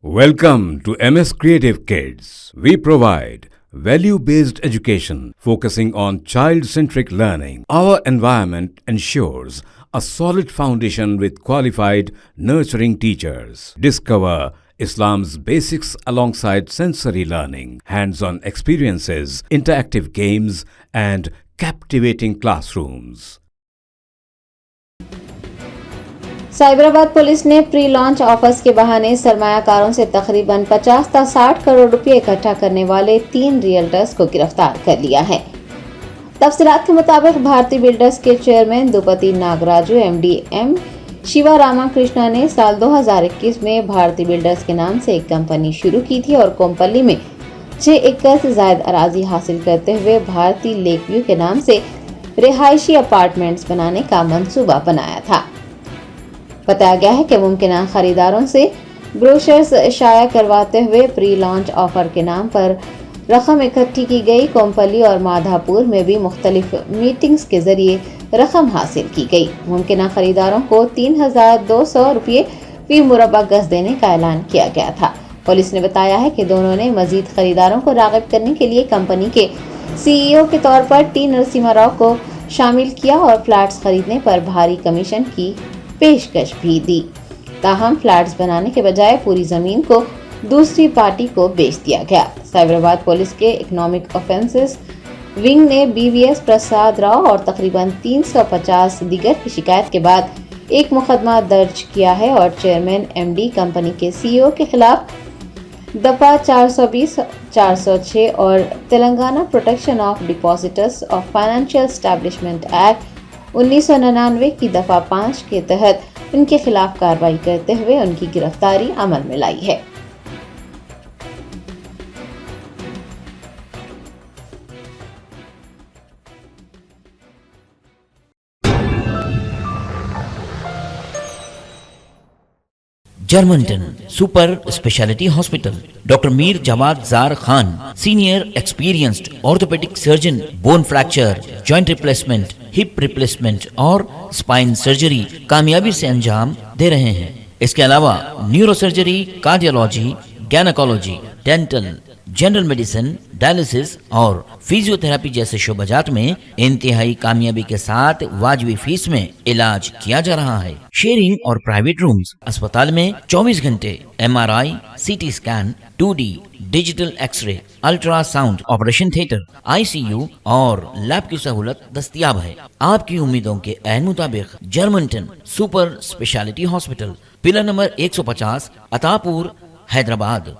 Welcome to MS Creative Kids. We provide value-based education focusing on child-centric learning. Our environment ensures a solid foundation with qualified, nurturing teachers. Discover Islam's basics alongside sensory learning, hands-on experiences, interactive games, and captivating classrooms. Cyberabad police ने pre launch offers के बहाने सरमायाकारों से तकरीबन 50 से 60 करोड़ रुपए इकट्ठा करने वाले 3 रियल्टर्स को गिरफ्तार कर लिया है। तफसीलात के मुताबिक भारती बिल्डर्स के chairman Dupati Nagaraju MD M Shiva Ramakrishna ने साल 2021 में भारती बिल्डर्स के नाम से एक कंपनी शुरू की थी और कोम्पल्ली में 6 एकड़ से ज्यादा अराजी हासिल करते हुए भारती लेक व्यू के नाम से रिहायशी अपार्टमेंट्स बनाने का मंसूबा बनाया था। बताया गया है कि मुमकिन खरीदारों से ब्रोशर्स शाया करवाते हुए प्री लॉन्च ऑफर के नाम पर रकम इकट्ठी की गई। कोम्पल्ली और माधापुर में भी मुख्तलिफ मीटिंग्स के जरिए रकम हासिल की गई। मुमकिन खरीदारों को 3,200 रुपये फी मुरबा गज देने का ऐलान किया गया था। पुलिस ने बताया है कि दोनों ने मजीद खरीदारों को राग़िब करने के लिए कंपनी के CEO के तौर पर टी नरसिम्हा राव को शामिल किया और फ्लैट्स खरीदने पर भारी कमीशन की पेशकश भी दी। ताहम फ्लैट्स बनाने के बजाय पूरी जमीन को दूसरी पार्टी को बेच दिया गया। साइबराबाद पुलिस के इकोनॉमिक ऑफेंसेस विंग ने BVS प्रसाद राव और तकरीबन 350 दीगर की शिकायत के बाद एक मुकदमा दर्ज किया है और चेयरमैन MD कंपनी के CEO के खिलाफ दफा 420, 406 और Telangana protection of depositors of financial establishment act 1999 की दफा 5 के तहत उनके खिलाफ कार्रवाई करते हुए उनकी गिरफ्तारी अमल में लाई है। Germantown super speciality hospital, doctor Mir Jawad Jar Khan, senior experienced orthopaedic surgeon, bone fracture, joint replacement, hip replacement और स्पाइन सर्जरी कामयाबी से अंजाम दे रहे हैं। इसके अलावा neuro surgery, cardiology, gynaecology, dental, general medicine, dialysis और फिजियोथेरेपी जैसे शोबाजात में इंतहाई कामयाबी के साथ वाजिबी फीस में इलाज किया जा रहा है। शेयरिंग और प्राइवेट रूम्स, अस्पताल में 24 घंटे MRI, CT scan, 2D digital x-ray, ultrasound, operation theatre, ICU और लैब की सहूलत दस्तयाब है। आपकी उम्मीदों के ऐन मुताबिक Germanten super speciality hospital, pillar number 150, Attapur, Hyderabad.